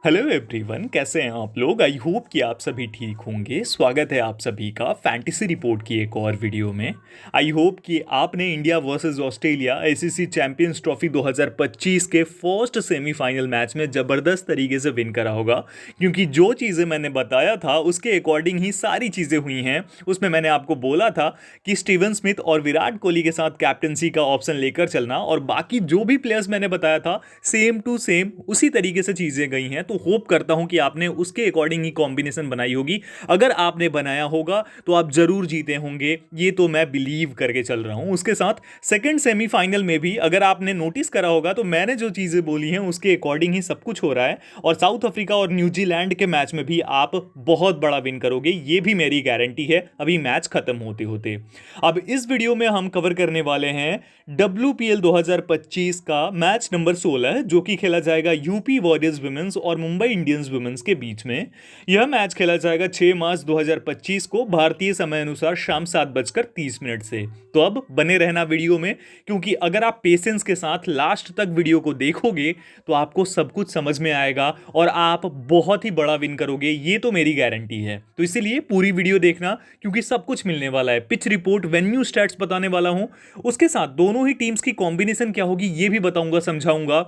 Hello everyone, कैसे हैं आप लोग। आई होप कि आप सभी ठीक होंगे। स्वागत है आप सभी का फैंटेसी रिपोर्ट की एक और वीडियो में। आई होप कि आपने India versus Australia ICC champions trophy 2025 के फर्स्ट सेमीफाइनल मैच में ज़बरदस्त तरीके से विन करा होगा, क्योंकि जो चीज़ें मैंने बताया था उसके अकॉर्डिंग ही सारी चीज़ें हुई हैं। उसमें मैंने आपको बोला था कि स्टीवन स्मिथ और विराट कोहली के साथ कैप्टनसी का ऑप्शन लेकर चलना, और बाकी जो भी प्लेयर्स मैंने बताया था सेम टू सेम उसी तरीके से चीज़ें गई हैं। तो होप करता हूं कि आपने उसके अकॉर्डिंग ही कॉम्बिनेशन बनाई होगी। अगर आपने बनाया होगा तो आप जरूर जीते होंगे, ये तो मैं बिलीव करके चल रहा हूं। उसके साथ सेकंड सेमीफाइनल में भी अगर आपने नोटिस करा होगा तो मैंने जो चीज़ें बोली हैं उसके अकॉर्डिंग ही सब कुछ हो रहा है। और साउथ अफ्रीका और न्यूजीलैंड के मैच में भी आप बहुत बड़ा विन करोगे, ये भी मेरी गारंटी है अभी मैच खत्म होते होते। अब इस वीडियो में हम कवर करने वाले हैं WPL 2025 का मैच नंबर 16, जो कि खेला जाएगा यूपी वॉरियर्स वुमेन्स और मुंबई इंडियंस वुमेन्स के बीच में। यह मैच खेला जाएगा 6 मार्च 2025 को भारतीय समय अनुसार शाम 7:30 से। तो अब बने रहना वीडियो में, क्योंकि अगर आप पेशेंस के साथ लास्ट तक वीडियो को देखोगे तो आपको सब कुछ समझ में आएगा और आप बहुत ही बड़ा विन करोगे, ये तो मेरी गारंटी है। तो इसीलिए पूरी वीडियो देखना, क्योंकि सब कुछ मिलने वाला है। पिच रिपोर्ट, वेन्यू स्टैट्स बताने वाला हूं, उसके साथ दोनों ही टीम्स की कॉम्बिनेशन क्या होगी ये भी बताऊंगा, समझाऊंगा।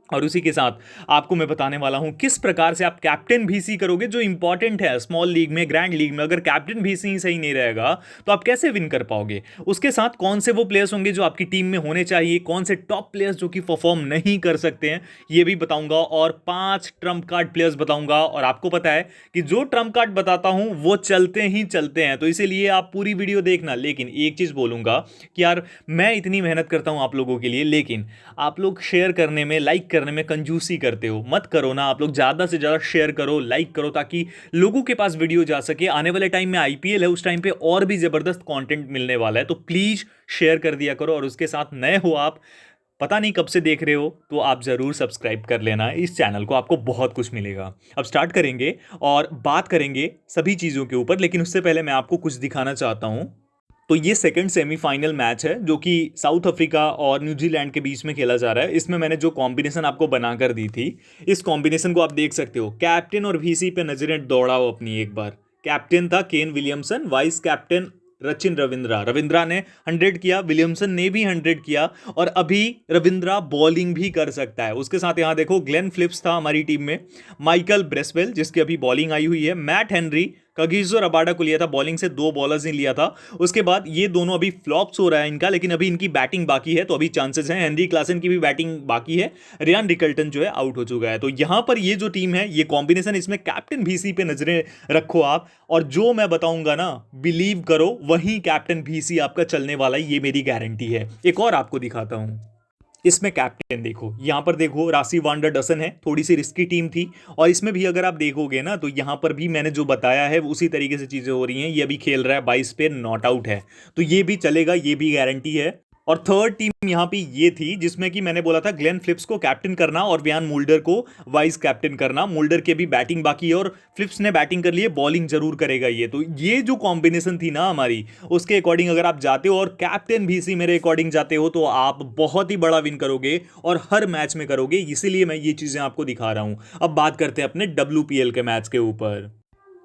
और उसी के साथ आपको मैं बताने वाला हूं किस प्रकार से आप कैप्टन VC करोगे, जो इंपॉर्टेंट है स्मॉल लीग में, ग्रैंड लीग में। अगर कैप्टन VC ही सही नहीं रहेगा तो आप कैसे विन कर पाओगे। उसके साथ कौन से वो प्लेयर्स होंगे जो आपकी टीम में होने चाहिए, कौन से टॉप प्लेयर्स जो कि परफॉर्म नहीं कर सकते हैं, ये भी बताऊंगा। और 5 ट्रम्प कार्ड प्लेयर्स बताऊंगा। और आपको पता है कि जो ट्रम्प कार्ड बताता हूं वो चलते ही चलते हैं, तो इसीलिए आप पूरी वीडियो देखना। लेकिन एक चीज बोलूंगा कि यार, मैं इतनी मेहनत करता हूं आप लोगों के लिए, लेकिन आप लोग शेयर करने में, लाइक करने में कंजूसी करते हो। मत करो ना, आप लोग ज्यादा से ज्यादा शेयर करो, लाइक करो, ताकि लोगों के पास वीडियो जा सके। आने वाले टाइम में IPL है, उस टाइम पे और भी जबरदस्त कंटेंट मिलने वाला है, तो प्लीज शेयर कर दिया करो। और उसके साथ नए हो आप, पता नहीं कब से देख रहे हो, तो आप जरूर सब्सक्राइब कर लेना इस चैनल को, आपको बहुत कुछ मिलेगा। अब स्टार्ट करेंगे और बात करेंगे सभी चीज़ों के ऊपर, लेकिन उससे पहले मैं आपको कुछ दिखाना चाहता हूं। तो ये सेकंड सेमीफाइनल मैच है जो कि साउथ अफ्रीका और न्यूजीलैंड के बीच में खेला जा रहा है। इसमें मैंने जो कॉम्बिनेशन आपको बनाकर दी थी, इस कॉम्बिनेशन को आप देख सकते हो। कैप्टन और VC पे नजरें दौड़ाओ अपनी एक बार। कैप्टन था Kane Williamson, vice captain Rachin Ravindra. Ravindra ने 100 किया, विलियमसन ने भी 100 किया, और अभी रविंद्रा बॉलिंग भी कर सकता है। उसके साथ यहां देखो, ग्लेन फिलिप्स था हमारी टीम में, माइकल ब्रेसवेल जिसकी अभी बॉलिंग आई हुई है, मैट हेनरी, कगिसो रबाडा को लिया था बॉलिंग से, 2 बॉलर्स ही लिया था। उसके बाद ये दोनों अभी फ्लॉप्स हो रहा है इनका, लेकिन अभी इनकी बैटिंग बाकी है, तो अभी चांसेस हैं। हेनरी क्लासन की भी बैटिंग बाकी है। रियान रिकल्टन जो है आउट हो चुका है। तो यहां पर ये जो टीम है, ये कॉम्बिनेशन, इसमें कैप्टन VC पे नजरें रखो आप, और जो मैं बताऊंगा ना, बिलीव करो, वही कैप्टन VC आपका चलने वाला है, ये मेरी गारंटी है। एक और आपको दिखाता हूं। इसमें कैप्टन देखो, यहां पर देखो, राशि वांडर डसन है। थोड़ी सी रिस्की टीम थी, और इसमें भी अगर आप देखोगे ना, तो यहां पर भी मैंने जो बताया है उसी तरीके से चीजें हो रही हैं। ये अभी खेल रहा है 22 पे, नॉट आउट है, तो ये भी चलेगा, ये भी गारंटी है। और थर्ड टीम यहां पे ये थी जिसमें कि मैंने बोला था ग्लेन फिलिप्स को कैप्टन करना और वियान मुल्डर को वाइस कैप्टन करना। मुल्डर के भी बैटिंग बाकी है, और फिलिप्स ने बैटिंग कर ली है, बॉलिंग जरूर करेगा ये। तो ये जो कॉम्बिनेशन थी ना हमारी, उसके अकॉर्डिंग अगर आप जाते हो और कैप्टन VC मेरे अकॉर्डिंग जाते हो, तो आप बहुत ही बड़ा विन करोगे और हर मैच में करोगे। इसीलिए मैं ये चीजें आपको दिखा रहा हूं। अब बात करते हैं अपने WPL के मैच के ऊपर।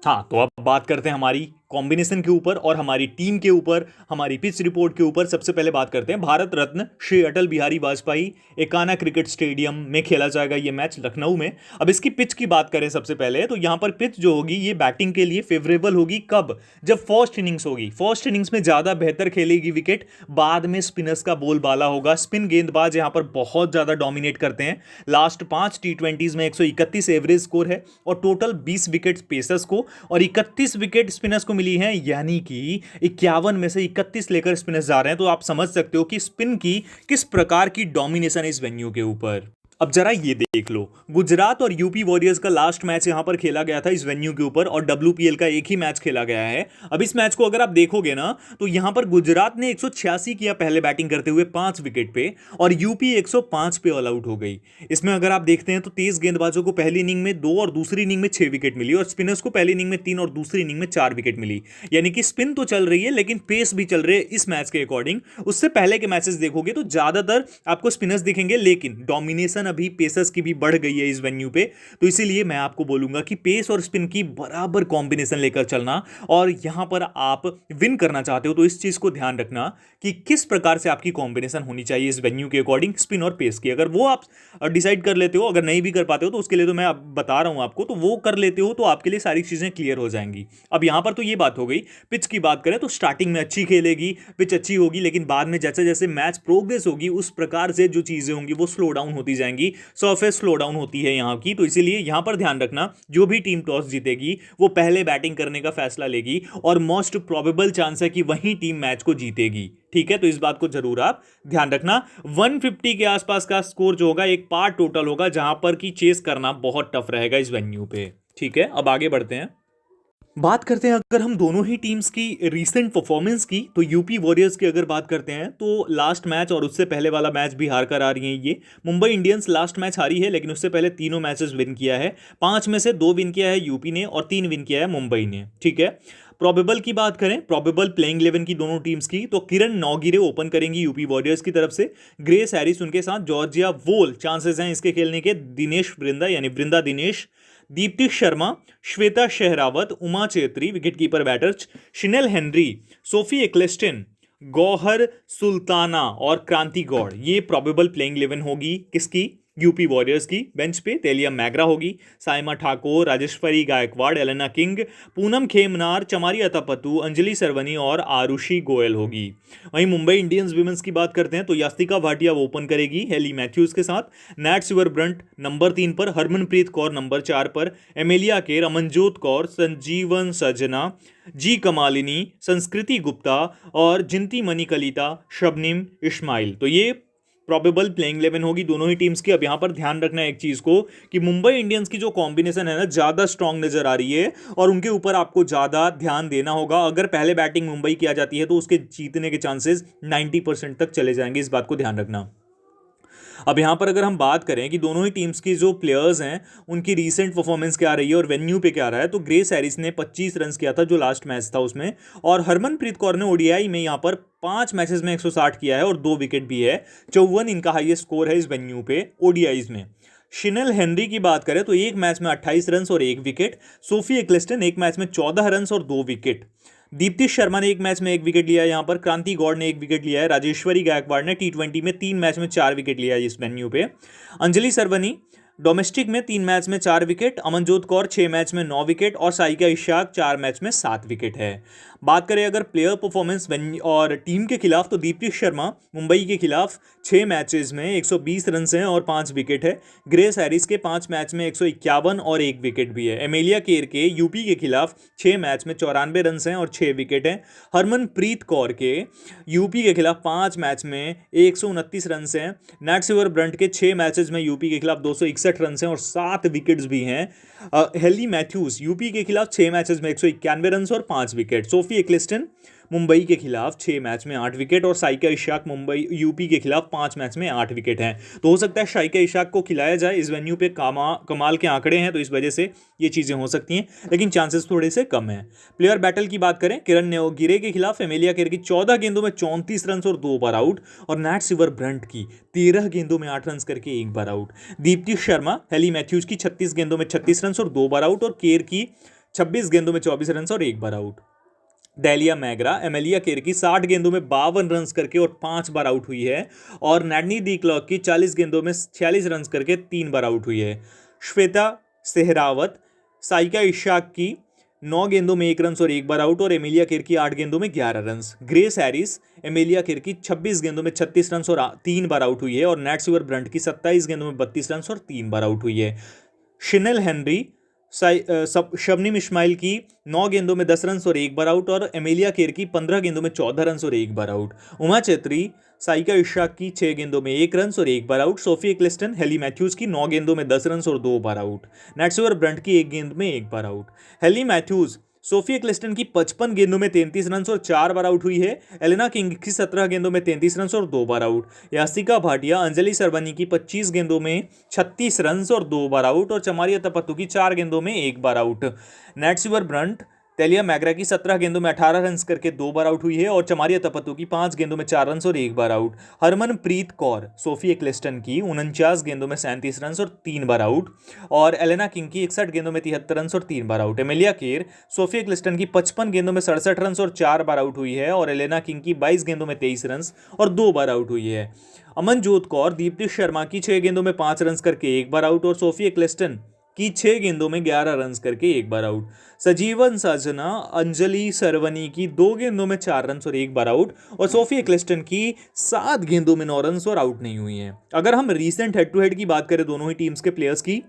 हाँ, तो अब बात करते हैं हमारी कॉम्बिनेशन के ऊपर और हमारी टीम के ऊपर, हमारी पिच रिपोर्ट के ऊपर। सबसे पहले बात करते हैं भारत रत्न श्री अटल बिहारी वाजपेयी एकाना क्रिकेट स्टेडियम में खेला जाएगा ये मैच, लखनऊ में। अब इसकी पिच की बात करें सबसे पहले, तो यहां पर पिच जो होगी ये बैटिंग के लिए फेवरेबल होगी। कब? जब फर्स्ट इनिंग्स होगी। फर्स्ट इनिंग्स में ज्यादा बेहतर खेलेगी विकेट, बाद में स्पिनर्स का बोलबाला होगा। स्पिन गेंदबाज यहां पर बहुत ज्यादा डोमिनेट करते हैं। लास्ट 5 T20s में 131 एवरेज स्कोर है, और टोटल 20 विकेट पेसर्स को और 31 विकेट स्पिनर्स को मिली हैं, यानी कि 51 में से 31 लेकर स्पिनर्स जा रहे हैं। तो आप समझ सकते हो कि स्पिन की किस प्रकार की डोमिनेशन है इस वेन्यू के ऊपर। अब जरा ये देख लो, गुजरात और यूपी वॉरियर्स का लास्ट मैच यहां पर खेला गया था इस वेन्यू के ऊपर, और WPL का एक ही मैच खेला गया है। अब इस मैच को अगर आप देखोगे ना, तो यहां पर गुजरात ने 186 किया पहले बैटिंग करते हुए 5 विकेट पे, और यूपी 105 पे ऑल आउट हो गई। इसमें अगर आप देखते हैं तो तेज गेंदबाजों को पहली इनिंग में 2 और दूसरी इनिंग में 6 विकेट मिली, और स्पिनर्स को पहली इनिंग में 3 और दूसरी इनिंग में 4 विकेट मिली। यानी कि स्पिन तो चल रही है, लेकिन पेस भी चल रही है इस मैच के अकॉर्डिंग। उससे पहले के मैचेस देखोगे तो ज्यादातर आपको स्पिनर्स दिखेंगे, लेकिन डोमिनेशन अभी पेसर्स की भी बढ़ गई है इस वेन्यू पे, तो इसीलिए मैं आपको बोलूंगा कि पेस और स्पिन की बराबर कॉम्बिनेशन लेकर चलना। और यहां पर आप विन करना चाहते हो तो इस चीज को ध्यान रखना कि किस प्रकार से आपकी कॉम्बिनेशन होनी चाहिए इस वेन्यू के अकॉर्डिंग स्पिन और पेस की। अगर वो आप डिसाइड कर लेते हो, अगर नहीं भी कर पाते हो तो उसके लिए तो मैं अब बता रहा हूं आपको, तो वो कर लेते हो तो आपके लिए सारी चीजें क्लियर हो जाएंगी। अब यहां पर तो ये बात हो गई। पिच की बात करें तो स्टार्टिंग में अच्छी खेलेगी, पिच अच्छी होगी, लेकिन बाद में जैसे जैसे मैच प्रोग्रेस होगी उस प्रकार से जो चीजें होंगी वो स्लो डाउन होती जाएंगी। सरफेस स्लो डाउन होती है यहाँ की, तो इसीलिए यहां पर ध्यान रखना जो भी टीम टॉस जीतेगी वो पहले बैटिंग करने का फैसला लेगी और मोस्ट प्रोबेबल चांस है कि वही टीम मैच को जीतेगी। ठीक है, तो इस बात को जरूर आप ध्यान रखना। 150 के आसपास का स्कोर जो होगा एक पार टोटल होगा, जहां पर कि चेस करना बहुत टफ रहेगा इस वेन्यू पे। ठीक है, अब आगे बढ़ते हैं। बात करते हैं अगर हम दोनों ही टीम्स की रीसेंट परफॉर्मेंस की, तो यूपी वॉरियर्स की अगर बात करते हैं तो लास्ट मैच और उससे पहले वाला मैच भी हार कर आ रही है ये। मुंबई इंडियंस लास्ट मैच हारी है, लेकिन उससे पहले तीनों मैचेस विन किया है। 5 में से 2 विन किया है यूपी ने और 3 विन किया है मुंबई ने। ठीक है, प्रोबेबल की बात करें, प्रोबेबल प्लेइंग 11 की दोनों टीम्स की, तो किरण नौगिरे ओपन करेंगी यूपी वॉरियर्स की तरफ से, ग्रेस हैरिस उनके साथ, जॉर्जिया वोल चांसेस हैं इसके खेलने के, दिनेश वृंदा यानी Vrinda Dinesh, Deepti Sharma, Shweta Sehrawat, Uma Chetry wicketkeeper batters, Shinelle Henry, Sophie Ecclestone, Gouher Sultana और क्रांति गौड़, ये प्रोबेबल प्लेइंग 11 होगी किसकी, यूपी वॉरियर्स की। बेंच पे तेलिया मैगरा होगी, साइमा ठाकुर, राजेश्वरी गायकवाड़, एलेना किंग, पूनम खेमनार, चमारी अतापतु, अंजलि सरवनी और आरुषि गोयल होगी। वहीं मुंबई इंडियंस विमेंस की बात करते हैं तो यास्तिका भाटिया वो ओपन करेगी हेली मैथ्यूज के साथ, नैट सिवरब्रंट नंबर 3 पर, हरमनप्रीत कौर नंबर 4 पर, एमेलिया केर, अमनजोत कौर, संजीवन सजना, जी कमालिनी, संस्कृति गुप्ता और जिंती मणिकलिता, शबनीम इस्माइल। तो ये प्रोबेबल प्लेइंग 11 होगी दोनों ही टीम्स की। अब यहां पर ध्यान रखना है एक चीज को कि मुंबई इंडियंस की जो कॉम्बिनेशन है ना ज्यादा स्ट्रांग नजर आ रही है और उनके ऊपर आपको ज्यादा ध्यान देना होगा। अगर पहले बैटिंग मुंबई की आ जाती है तो उसके जीतने के चांसेस 90% तक चले जाएंगे, इस बात को ध्यान रखना। अब यहाँ पर अगर हम बात करें कि दोनों ही टीम्स की जो प्लेयर्स हैं उनकी रीसेंट परफॉर्मेंस क्या रही है और वेन्यू पे क्या रहा है, तो ग्रेस हैरिस ने 25 रन किया था जो लास्ट मैच था उसमें, और हरमनप्रीत कौर ने ओडीआई में यहाँ पर 5 मैचेस में 160 किया है और 2 विकेट भी है। 54 इनका हाईएस्ट स्कोर है इस वेन्यू पे ओडीआईज में। शिनेल हेनरी की बात करें तो एक मैच में 28 रन और 1 विकेट, सोफी एक्लेस्टन एक मैच में 14 रन और 2 विकेट, दीप्ति शर्मा ने एक मैच में 1 विकेट लिया है यहाँ पर, क्रांति गौड़ ने 1 विकेट लिया है, राजेश्वरी गायकवाड़ ने टी20 में 3 मैच में 4 विकेट लिया है इस वेन्यू पे, अंजलि सरवनी डोमेस्टिक में 3 मैच में 4 विकेट, अमनजोत कौर 6 मैच में 9 विकेट और साइका इशाक 4 मैच में 7 विकेट है। बात करें अगर प्लेयर परफॉर्मेंस और टीम के खिलाफ, तो दीप्ति शर्मा मुंबई के खिलाफ 6 मैचेस में 120 रन हैं और 5 विकेट है, ग्रेस हैरिस के 5 मैच में 151 और 1 विकेट भी है, एमेलिया केर के यूपी के खिलाफ 6 मैच में 94 रन हैं और 6 विकेट हैं, हरमनप्रीत कौर के यूपी के खिलाफ 5 मैच में 129 रन हैं, नैट सिवरब्रंट के 6 मैचेस में यूपी के खिलाफ 261 रन हैं और 7 विकेट्स भी हैं, हेली मैथ्यूज यूपी के खिलाफ 6 मैचेस में 191 रन और 5 विकेट, सोफी एक्लेस्टन मुंबई के खिलाफ 6 मैच में 8 विकेट और साइका इशाक मुंबई यूपी के खिलाफ 5 मैच में 8 विकेट हैं। तो हो सकता है साइका इशाक को खिलाया जाए, इस वेन्यू पे कमाल के आंकड़े हैं तो इस वजह से ये चीज़ें हो सकती हैं, लेकिन चांसेस थोड़े से कम हैं। प्लेयर बैटल की बात करें, किरण न्योगिरे के खिलाफ एमेलिया केर की 14 गेंदों में 34 रन और 2 बार आउट, और नैट सिवरब्रंट की 13 गेंदों में 8 रन करके 1 बार out, Deepti Sharma Hayley Matthews की 36 गेंदों में 36 रन और 2 बार आउट, और केर की 26 गेंदों में 24 रन और 1 बार out. Tahlia McGrath Amelia Kerr की 60 गेंदों में 52 रन करके और 5 बार आउट हुई है, और नैडनी दी क्लॉक की 40 गेंदों में 46 रन करके 3 बार आउट हुई है। श्वेता सेहरावत साइका इशाक की 9 गेंदों में 1 रन और 1 बार आउट, और एमेलिया केर की 8 गेंदों में 11 run. Grace Harris Amelia Kerr की 26 गेंदों में 36 रन और 3 बार आउट हुई है, और नैट सिवरब्रंट की 27 गेंदों में 32 रन और 3 बार आउट हुई है। शिनेल हेनरी शबनीम इस्माइल की 9 गेंदों में 10 रन और 1 बार आउट, और एमेलिया केर की 15 गेंदों में 14 रन और 1 बार आउट। उमा चेत्री साइका इशाक की 6 गेंदों में 1 रन और 1 बार out, Sophie Ecclestone Hayley Matthews की 9 गेंदों में 10 रन और 2 बार आउट, नैट सिवरब्रंट की 1 गेंद में 1 बार out. Hayley Matthews Sophie Ecclestone की 55 गेंदों में 33 रन और 4 बार आउट हुई है, एलेना किंग की 17 गेंदों में 33 रन और 2 बार आउट, यास्तिका भाटिया अंजलि सरवनी की 25 गेंदों में 36 रन और 2 बार आउट, और चमारी अतापत्तु की 4 गेंदों में 1 बार आउट। नैट सिवरब्रंट तेलिया मैगरा की 17 गेंदों में 18 रन करके 2 बार आउट हुई है और चमारिया तपतु की 5 गेंदों में 4 रन और 1 बार आउट। हरमनप्रीत कौर सोफी एक्लिस्टन की 49 गेंदों में 37 रन और 3 बार आउट और एलेना किंग की 61 गेंदों में 73 रन और 3 बार आउट। एमिलिया केर सोफी एक्लिस्टन की 55 गेंदों में 67 रन और 4 बार आउट हुई है और एलेना किंग की 22 गेंदों में 23 रन और 2 बार आउट हुई है। अमनजोत कौर दीप्ति शर्मा की 6 गेंदों में 5 रन करके 1 बार आउट और सोफी एक्लिस्टन की 6 गेंदों में 11 रन करके 1 बार आउट। सजीवन साजना अंजलि सरवनी की 2 गेंदों में 4 रन और 1 बार आउट और सोफी एक्लिस्टन की 7 गेंदों में 9 रन और आउट नहीं हुई है। अगर हम रीसेंट हेड टू हेड की बात करें दोनों ही टीम्स के प्लेयर्स की,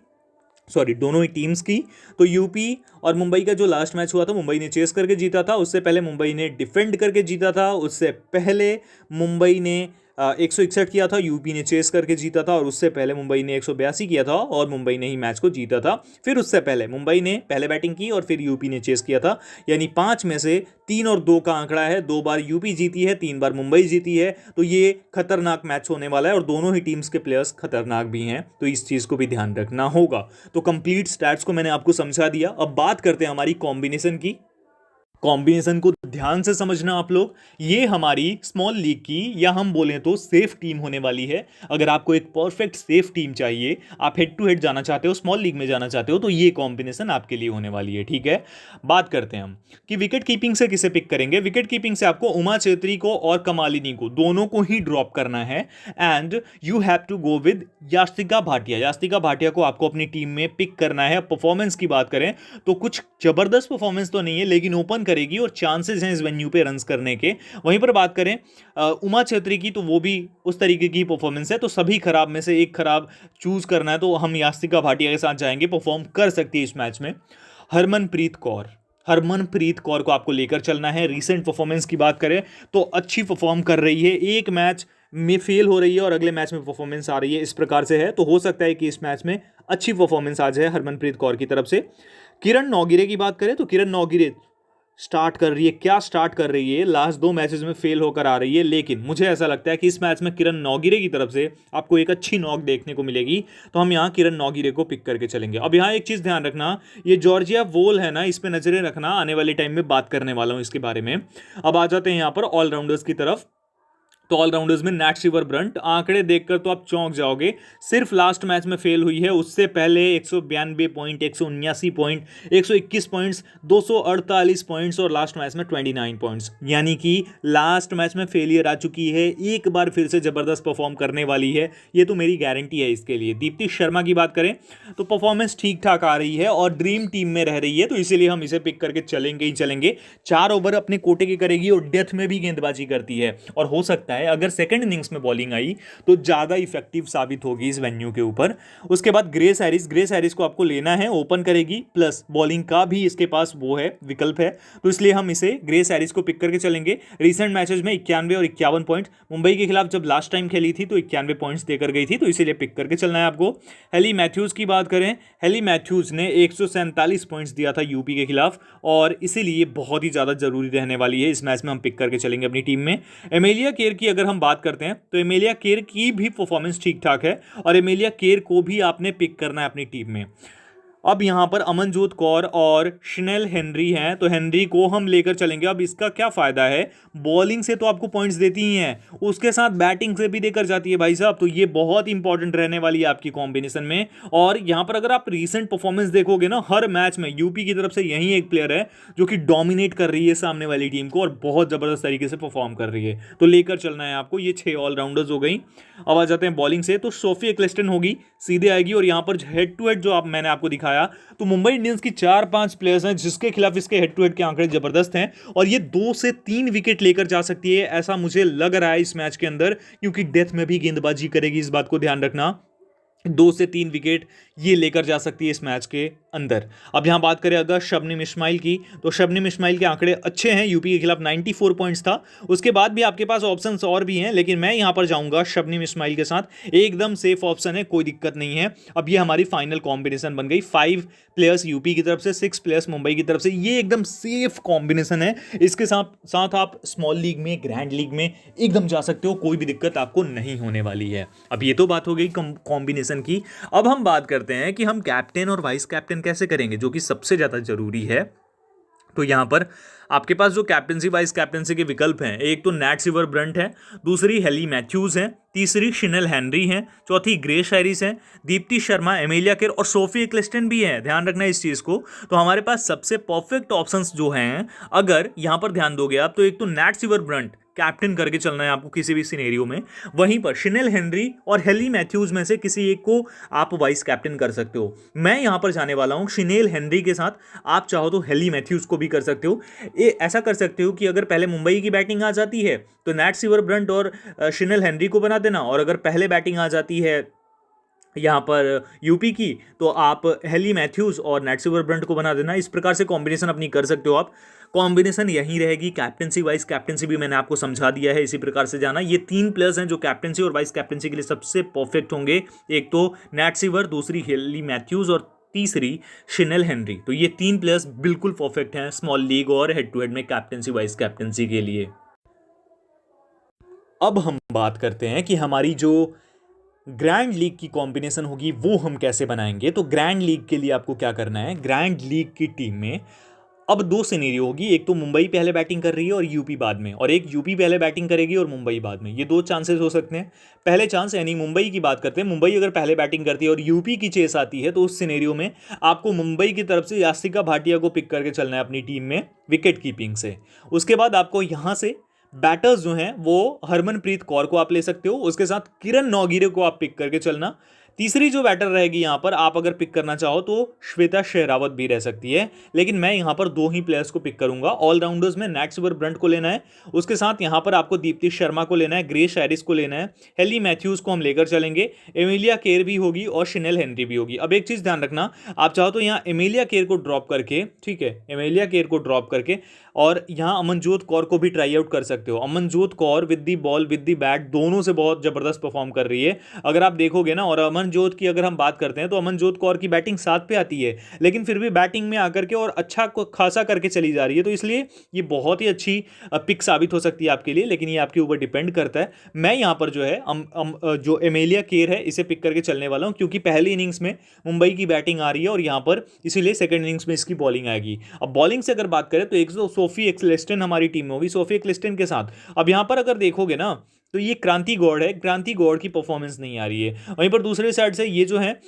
सॉरी दोनों ही टीम्स की, तो यूपी और मुंबई का जो लास्ट मैच हुआ था मुंबई ने चेस करके जीता था, उससे पहले मुंबई ने डिफेंड करके जीता था, उससे पहले मुंबई ने 161 किया था, यूपी ने चेस करके जीता था और उससे पहले मुंबई ने 182 किया था और मुंबई ने ही मैच को जीता था। फिर उससे पहले मुंबई ने पहले बैटिंग की और फिर यूपी ने चेस किया था, यानी 5 में से 3 और 2 का आंकड़ा है। 2 बार यूपी जीती है, 3 बार मुंबई जीती है, तो ये खतरनाक मैच होने वाला है और दोनों ही टीम्स के प्लेयर्स खतरनाक भी हैं, तो इस चीज़ को भी ध्यान रखना होगा। तो कंप्लीट स्टैट्स को मैंने आपको समझा दिया। अब बात करते हैं हमारी कॉम्बिनेशन की। कॉम्बिनेशन को ध्यान से समझना आप लोग, ये हमारी स्मॉल लीग की या हम बोलें तो सेफ टीम होने वाली है। अगर आपको एक परफेक्ट सेफ टीम चाहिए, आप हेड टू हेड जाना चाहते हो, स्मॉल लीग में जाना चाहते हो, तो ये कॉम्बिनेशन आपके लिए होने वाली है। ठीक है, बात करते हैं हम कि विकेट कीपिंग से किसे पिक करेंगे। विकेट कीपिंग से आपको उमा चेत्री को और कमालिनी को दोनों को ही ड्रॉप करना है and you have to go with Yastika Bhatia. Yastika Bhatia को आपको अपनी टीम में पिक करना है। परफॉर्मेंस की बात करें तो कुछ जबरदस्त परफॉर्मेंस तो नहीं है, लेकिन ओपन करेगी और चांसेस हैं इस वेन्यू पे रन्स करने के। वहीं पर बात करें उमा छेत्री की, तो वो भी उस तरीके की परफॉर्मेंस है, तो सभी खराब में से एक खराब चूज करना है, तो हम यास्तिका भाटिया के साथ जाएंगे, परफॉर्म कर सकती है इस मैच में। हरमनप्रीत कौर, हरमनप्रीत कौर को आपको लेकर चलना है। रीसेंट परफॉर्मेंस की बात करें तो अच्छी परफॉर्म कर रही है, एक मैच में फेल हो रही है और अगले मैच में परफॉर्मेंस आ रही है, इस प्रकार से है, तो हो सकता है कि इस मैच में अच्छी परफॉर्मेंस आ जाए हरमनप्रीत कौर की तरफ से। किरण नौगिरे की बात करें तो किरण नौगिरे स्टार्ट कर रही है, क्या स्टार्ट कर रही है, लास्ट 2 मैचेस में फेल होकर आ रही है, लेकिन मुझे ऐसा लगता है कि इस मैच में किरण नौगिरे की तरफ से आपको एक अच्छी नॉक देखने को मिलेगी, तो हम यहाँ किरण नौगिरे को पिक करके चलेंगे। अब यहाँ एक चीज़ ध्यान रखना, ये जॉर्जिया वोल है ना, इस पर नजरें रखना, आने वाले टाइम में बात करने वाला हूँ इसके बारे में। अब आ जाते हैं यहाँ पर ऑलराउंडर्स की तरफ। तो ऑलराउंडर्स में नैट शिवर ब्रंट, आंकड़े देखकर तो आप चौंक जाओगे, सिर्फ लास्ट मैच में फेल हुई है, उससे पहले 192 पॉइंट, 179 पॉइंट, 121 पॉइंट्स, 248 पॉइंट्स और लास्ट मैच में 29 पॉइंट्स, यानी कि लास्ट मैच में फेलियर आ चुकी है, एक बार फिर से जबरदस्त परफॉर्म करने वाली है, ये तो मेरी गारंटी है इसके लिए। दीप्ति शर्मा की बात करें तो परफॉर्मेंस ठीक ठाक आ रही है और ड्रीम टीम में रह रही है, तो इसीलिए हम इसे पिक करके चलेंगे ही चलेंगे। 4 ओवर अपने कोटे की करेगी और डेथ में भी गेंदबाजी करती है, और हो सकता है अगर सेकंड इनिंग्स में बॉलिंग आई तो ज्यादा इफेक्टिव साबित होगी इस वेन्यू के ऊपर। उसके बाद ग्रेस हैरिस, ग्रेस हैरिस को आपको लेना है, ओपन करेगी प्लस बॉलिंग का भी इसके पास वो है, विकल्प है, तो इसलिए हम इसे ग्रेस हैरिस को पिक करके चलेंगे। रिसेंट मैचेस में 91 और 51 पॉइंट, मुंबई के खिलाफ जब लास्ट टाइम खेली थी तो 91 पॉइंट्स देकर गई थी, तो इसीलिए पिक करके चलना है आपको। हेली मैथ्यूज की बात करें, हेली मैथ्यूज ने 147 पॉइंट्स दिया था यूपी के खिलाफ, और इसीलिए बहुत ही ज्यादा जरूरी रहने वाली है, इस मैच में हम पिक करके चलेंगे अपनी टीम में। एमेलिया केर की अगर हम बात करते हैं तो एमेलिया केर की भी परफॉर्मेंस ठीक ठाक है और एमेलिया केर को भी आपने पिक करना है अपनी टीम में। अब यहां पर अमनजोत कौर और शनेल हेनरी हैं, तो हेनरी को हम लेकर चलेंगे। अब इसका क्या फायदा है, बॉलिंग से तो आपको पॉइंट्स देती ही हैं, उसके साथ बैटिंग से भी देकर जाती है भाई साहब, तो ये बहुत इंपॉर्टेंट रहने वाली है आपकी कॉम्बिनेशन में। और यहां पर अगर आप रीसेंट परफॉर्मेंस देखोगे ना, हर मैच में यूपी की तरफ से यही एक प्लेयर है जो कि डोमिनेट कर रही है सामने वाली टीम को और बहुत जबरदस्त तरीके से परफॉर्म कर रही है, तो लेकर चलना है आपको। ये 6 ऑलराउंडर्स हो गई। अब आ जाते हैं बॉलिंग से, तो सोफी एक्लिस्टन होगी, सीधे आएगी, और यहां पर हेड टू हेड जो आप मैंने आपको दिखाया, तो मुंबई इंडियंस की 4-5 प्लेयर्स हैं जिसके खिलाफ इसके हेड टू हेड के आंकड़े जबरदस्त हैं और ये 2 से 3 विकेट लेकर जा सकती है, ऐसा मुझे लग रहा है इस मैच के अंदर, क्योंकि डेथ में भी गेंदबाजी करेगी, इस बात को ध्यान रखना। 2 से 3 विकेट ये लेकर जा सकती है इस मैच के अंदर। अब यहां बात करें अगर शबनम इस्माइल की, तो शबनम इस्माइल के आंकड़े अच्छे हैं, यूपी के खिलाफ 94 पॉइंट्स था, उसके बाद भी आपके पास ऑप्शंस और भी हैं, लेकिन मैं यहां पर जाऊंगा शबनम इस्माइल के साथ, एकदम सेफ ऑप्शन है, कोई दिक्कत नहीं है। अब ये हमारी फाइनल कॉम्बिनेशन बन गई, 5 प्लेयर्स यूपी की तरफ से, 6 प्लेयर्स मुंबई की तरफ से, ये एकदम सेफ कॉम्बिनेशन है। इसके साथ साथ आप स्मॉल लीग में, ग्रैंड लीग में एकदम जा सकते हो, कोई भी दिक्कत आपको नहीं होने वाली है। अब ये तो बात हो गई कॉम्बिनेशन की। अब हम बात करते हैं कि हम कैप्टन और वाइस कैप्टन कैसे करेंगे, जो कि सबसे ज्यादा जरूरी है। तो यहाँ पर आपके पास जो कैप्टनसी वाइस कैप्टनसी के विकल्प हैं, एक तो नैट सिवर ब्रंट है, दूसरी हेली मैथ्यूज है, तीसरी शिनेल हेनरी है, चौथी ग्रेस हैरिस है, दीप्ति शर्मा, एमेलिया केर और सोफी एक्लिस्टन भी है। ध्यान रखना इस चीज़ को। तो हमारे पास सबसे परफेक्ट ऑप्शंस जो हैं, अगर यहाँ पर ध्यान दोगे आप, तो एक तो नैट सिवर ब्रंट कैप्टन करके चलना है आपको किसी भी सिनेरियो में, वहीं पर शिनेल हेनरी और हेली मैथ्यूज में से किसी एक को आप वाइस कैप्टन कर सकते हो। मैं यहां पर जाने वाला हूं शिनेल हेनरी के साथ, आप चाहो तो हेली मैथ्यूज को भी कर सकते हो। ऐसा कर सकते हो कि अगर पहले मुंबई की बैटिंग आ जाती है तो नैट सिवर ब्रंट और शिनेल हेनरी को बना देना, और अगर पहले बैटिंग आ जाती है यहाँ पर यूपी की, तो आप हेली मैथ्यूज और नैट सिवर ब्रंट को बना देना। इस प्रकार से कॉम्बिनेशन अपनी कर सकते हो आप। कॉम्बिनेशन यही रहेगी। कैप्टनसी वाइस कैप्टनसी भी मैंने आपको समझा दिया है, इसी प्रकार से जाना। ये 3 प्लेयर्स हैं जो कैप्टनसी और वाइस कैप्टनसी के लिए सबसे परफेक्ट होंगे। एक तो नैट सिवर, दूसरी हेली मैथ्यूज और तीसरी शिनेल हेनरी। तो ये 3 प्लेयर्स बिल्कुल परफेक्ट हैं स्मॉल लीग और हेड टू हेड में कैप्टनसी वाइस कैप्टनसी के लिए। अब हम बात करते हैं कि हमारी जो ग्रैंड लीग की कॉम्बिनेशन होगी वो हम कैसे बनाएंगे। तो ग्रैंड लीग के लिए आपको क्या करना है, ग्रैंड लीग की टीम में अब 2 सिनेरियो होगी। एक तो मुंबई पहले बैटिंग कर रही है और यूपी बाद में, और एक यूपी पहले बैटिंग करेगी और मुंबई बाद में। ये 2 चांसेस हो सकते हैं। पहले चांस यानी मुंबई की बात करते हैं, मुंबई अगर पहले बैटिंग करती है और यूपी की चेस आती है, तो उस सिनेरियो में आपको मुंबई की तरफ से यास्तिका भाटिया को पिक करके चलना है अपनी टीम में विकेट कीपिंग से। उसके बाद आपको यहाँ से बैटर्स जो हैं वो हरमनप्रीत कौर को आप ले सकते हो, उसके साथ किरण नौगिरे को आप पिक करके चलना। तीसरी जो बैटर रहेगी यहाँ पर, आप अगर पिक करना चाहो तो श्वेता शेरावत भी रह सकती है, लेकिन मैं यहाँ पर 2 ही प्लेयर्स को पिक करूंगा। ऑलराउंडर्स में नैट सिवर ब्रंट को लेना है, उसके साथ यहाँ पर आपको दीप्ति शर्मा को लेना है, ग्रेस हैरिस को लेना है, हेली मैथ्यूज को हम लेकर चलेंगे, एमिलिया केर भी होगी और शिनेल हेनरी भी होगी। अब एक चीज़ ध्यान रखना, आप चाहो तो यहाँ एमिलिया केर को ड्रॉप करके, ठीक है, एमिलिया केर को ड्रॉप करके और यहाँ अमनजोत कौर को भी ट्राई आउट कर सकते हो। Amanjot Kaur with the ball with the bat दोनों से बहुत जबरदस्त परफॉर्म कर रही है अगर आप देखोगे ना। और अमनजोत की अगर हम बात करते हैं तो अमनजोत कौर की बैटिंग 7 पे आती है, लेकिन फिर भी बैटिंग में आकर के और अच्छा खासा करके चली जा रही है। तो इसलिए ये बहुत ही अच्छी पिक साबित हो सकती है आपके लिए, लेकिन ये आपके ऊपर डिपेंड करता है। मैं यहाँ पर जो है जो एमेलिया केर है इसे पिक करके चलने वाला हूँ, क्योंकि पहली इनिंग्स में मुंबई की बैटिंग आ रही है और यहाँ पर इसीलिए सेकंड इनिंग्स में इसकी बॉलिंग आएगी। अब बॉलिंग से अगर बात करें तो एक सोफी एक्लिस्टन हमारी टीम में होगी, सोफी एक्लिस्टन के साथ। अब यहाँ पर अगर देखोगे ना तो ये क्रांति गौड़ है, क्रांति गौड़ की परफॉर्मेंस नहीं आ रही है। वहीं पर दूसरे साइड से ये जो है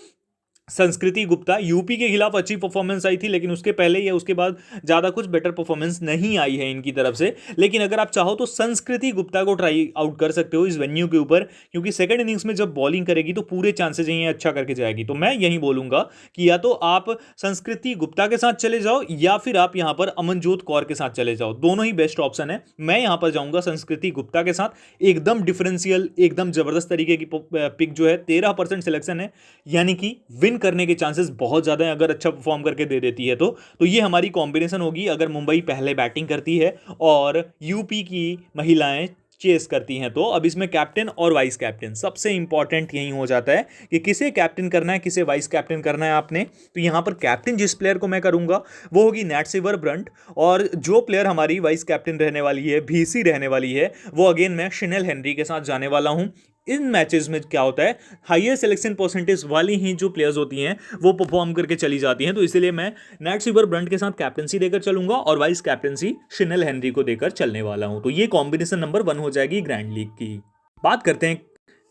संस्कृति गुप्ता, यूपी के खिलाफ अच्छी परफॉर्मेंस आई थी, लेकिन उसके पहले या उसके बाद ज़्यादा कुछ बेटर परफॉर्मेंस नहीं आई है इनकी तरफ से। लेकिन अगर आप चाहो तो संस्कृति गुप्ता को ट्राई आउट कर सकते हो इस वेन्यू के ऊपर, क्योंकि सेकंड इनिंग्स में जब बॉलिंग करेगी तो पूरे चांसेस ये अच्छा करके जाएगी। तो मैं यही बोलूंगा कि या तो आप संस्कृति गुप्ता के साथ चले जाओ या फिर आप यहाँ पर अमनजोत कौर के साथ चले जाओ, दोनों ही बेस्ट ऑप्शन है। मैं यहाँ पर जाऊंगा संस्कृति गुप्ता के साथ, एकदम डिफरेंशियल, एकदम जबरदस्त तरीके की पिक जो है। 13% सिलेक्शन है, यानी कि विन करने के चांसेस बहुत ज्यादा हैं अगर अच्छा परफॉर्म करके दे देती है तो ये हमारी कॉम्बिनेशन होगी अगर मुंबई पहले बैटिंग करती है और यूपी की महिलाएं चेस करती हैं। तो अब इसमें कैप्टन और वाइस कैप्टन सबसे इंपॉर्टेंट यही हो जाता है कि किसे कैप्टन करना है, किसे वाइस कैप्टन करना है आपने। तो यहां पर कैप्टन जिस प्लेयर को मैं करूंगा वो होगी नैट सिवर ब्रंट, और जो प्लेयर हमारी वाइस कैप्टन रहने वाली है, भीसी रहने वाली है, वो अगेन मैं शिनेल हेनरी के साथ जाने वाला हूं। इन मैचेस में क्या होता है, हाईएस्ट सिलेक्शन परसेंटेज वाली ही जो प्लेयर्स होती हैं वो परफॉर्म करके चली जाती हैं। तो इसलिए मैं नैट सिवर ब्रंट के साथ कैप्टनसी देकर चलूंगा और वाइस कैप्टनसी शिनेल हेनरी को देकर चलने वाला हूं। तो ये कॉम्बिनेशन नंबर 1 हो जाएगी ग्रैंड लीग की। बात करते हैं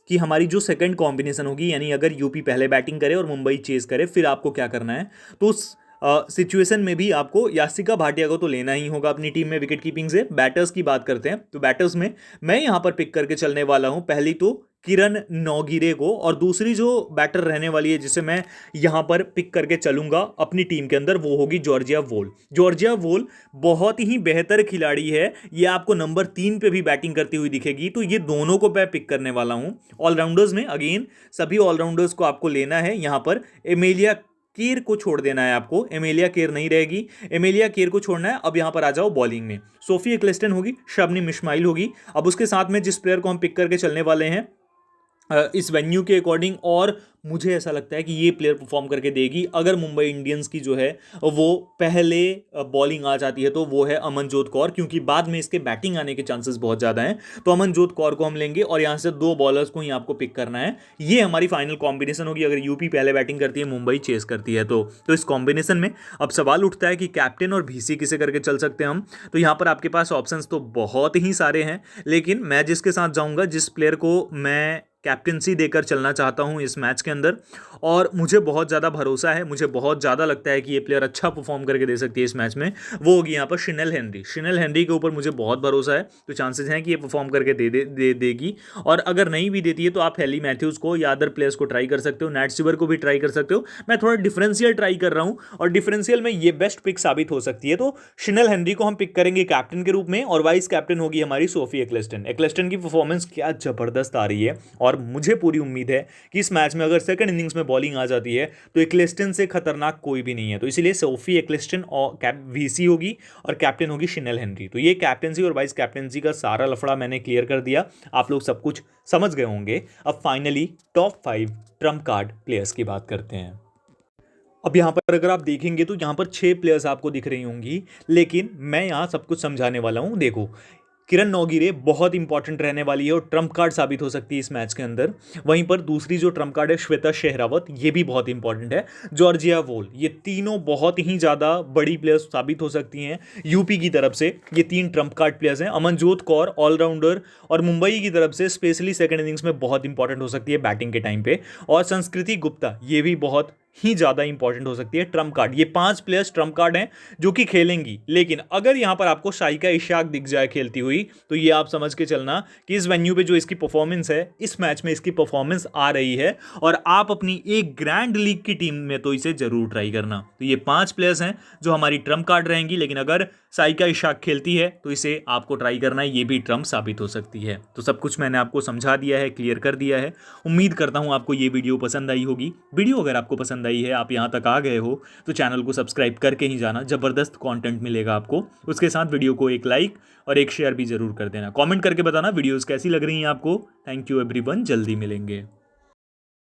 कि हमारी जो सेकंड कॉम्बिनेशन होगी, यानी अगर यूपी पहले बैटिंग करे और मुंबई चेस करे, फिर आपको क्या करना है। तो उस सिचुएशन में भी आपको यास्तिका भाटिया को तो लेना ही होगा अपनी टीम में विकेट कीपिंग से। बैटर्स की बात करते हैं तो बैटर्स में मैं यहां पर पिक करके चलने वाला हूं, पहली तो किरण नौगिरे को, और दूसरी जो बैटर रहने वाली है जिसे मैं यहां पर पिक करके चलूंगा अपनी टीम के अंदर, वो होगी जॉर्जिया वोल। जॉर्जिया वोल बहुत ही बेहतर खिलाड़ी है, ये आपको नंबर 3 पे भी बैटिंग करती हुई दिखेगी। तो ये दोनों को मैं पिक करने वाला हूं। ऑलराउंडर्स में अगेन सभी ऑलराउंडर्स को आपको लेना है। यहां पर एमेलिया केर को छोड़ देना है आपको, एमेलिया केर नहीं रहेगी, एमेलिया केर को छोड़ना है। अब यहां पर आ जाओ बॉलिंग में, सोफी एक्लिस्टन होगी, शबनम इस्माइल होगी। अब उसके साथ में जिस प्लेयर को हम पिक करके चलने वाले हैं इस वेन्यू के अकॉर्डिंग और मुझे ऐसा लगता है कि ये प्लेयर परफॉर्म करके देगी। अगर मुंबई इंडियंस की जो है वो पहले बॉलिंग आ जाती है तो वो है अमनजोत कौर, क्योंकि बाद में इसके बैटिंग आने के चांसेस बहुत ज़्यादा हैं। तो अमनजोत कौर को हम लेंगे और यहाँ से 2 बॉलर्स को ही आपको पिक करना है। ये हमारी फाइनल कॉम्बिनेशन होगी अगर यूपी पहले बैटिंग करती है, मुंबई चेस करती है तो इस कॉम्बिनेशन में अब सवाल उठता है कि कैप्टन और VC किसे करके चल सकते हैं हम। तो यहाँ पर आपके पास ऑप्शंस तो बहुत ही सारे हैं, लेकिन मैं जिसके साथ जाऊँगा, जिस प्लेयर को मैं कैप्टनसी देकर चलना चाहता हूं इस मैच के अंदर, और मुझे बहुत ज़्यादा भरोसा है, मुझे बहुत ज़्यादा लगता है कि ये प्लेयर अच्छा परफॉर्म करके दे सकती है इस मैच में, वो होगी यहाँ पर शिनेल हेनरी। शिनेल हेनरी के ऊपर मुझे बहुत भरोसा है, तो चांसेस हैं कि ये परफॉर्म करके देगी। और अगर नहीं भी देती है तो आप हेली मैथ्यूज़ को या अदर प्लेयर्स को ट्राई कर सकते हो, नैट स्टीवर को भी ट्राई कर सकते हो। मैं थोड़ा डिफरेंशियल ट्राई कर रहा हूँ और डिफरेंशियल में ये बेस्ट पिक साबित हो सकती है। तो शिनेल हेनरी को हम पिक करेंगे कैप्टन के रूप में, और वाइस कैप्टन होगी हमारी सोफी एक्लेस्टन। एक्लेस्टन की परफॉर्मेंस क्या ज़बरदस्त आ रही है, और मुझे पूरी उम्मीद है कि इस मैच में अगर सेकंड इनिंग्स में बॉलिंग आ जाती है तो एक्लेस्टन से खतरनाक कोई भी नहीं है। तो इसीलिए सोफी एक्लेस्टन और VC होगी और कैप्टन होगी शिनेल हेनरी। तो ये कैप्टनसी और वाइस कैप्टनसी का सारा लफड़ा मैंने क्लियर कर दिया, आप लोग सब कुछ समझ गए होंगे। अब finally top 5 Trump card players की बात करते हैं। अब यहाँ पर अगर आप देखेंगे तो यहाँ पर 6 प्लेयर्स आपको दिख रही होंगी, लेकिन मैं यहाँ सब कुछ समझाने वाला हूँ। देखो, किरण नौगिरे बहुत इंपॉर्टेंट रहने वाली है और ट्रम्प कार्ड साबित हो सकती है इस मैच के अंदर। वहीं पर दूसरी जो ट्रम्प कार्ड है श्वेता शेहरावत, ये भी बहुत इंपॉर्टेंट है। जॉर्जिया वोल, ये तीनों बहुत ही ज़्यादा बड़ी प्लेयर्स साबित हो सकती हैं यूपी की तरफ से। ये 3 ट्रम्प कार्ड प्लेयर्स हैं। अमनजोत कौर ऑलराउंडर और मुंबई की तरफ से स्पेशली सेकंड इनिंग्स में बहुत इंपॉर्टेंट हो सकती है बैटिंग के टाइम पे। और संस्कृति गुप्ता, ये भी बहुत ही ज़्यादा इंपॉर्टेंट हो सकती है ट्रम्प कार्ड। ये 5 प्लेयर्स ट्रम्प कार्ड हैं जो कि खेलेंगी। लेकिन अगर यहां पर आपको साइका इशाक दिख जाए खेलती हुई, तो ये आप समझ के चलना कि इस वेन्यू पे जो इसकी परफॉर्मेंस है, इस मैच में इसकी परफॉर्मेंस आ रही है, और आप अपनी एक ग्रैंड लीग की टीम में तो इसे जरूर ट्राई करना। तो ये 5 प्लेयर्स हैं जो हमारी ट्रम्प कार्ड रहेंगी। लेकिन अगर साइका इशाक खेलती है तो इसे आपको ट्राई करना है, ये भी ट्रम्प साबित हो सकती है। तो सब कुछ मैंने आपको समझा दिया है, क्लियर कर दिया है। उम्मीद करता हूं आपको ये वीडियो पसंद आई होगी। वीडियो अगर आपको पसंद आई है, आप यहाँ तक आ गए हो, तो चैनल को सब्सक्राइब करके ही जाना, ज़बरदस्त कंटेंट मिलेगा आपको। उसके साथ वीडियो को एक लाइक और एक शेयर भी जरूर कर देना। कमेंट करके बताना वीडियोस कैसी लग रही हैं आपको। थैंक यू एवरीवन, जल्दी मिलेंगे।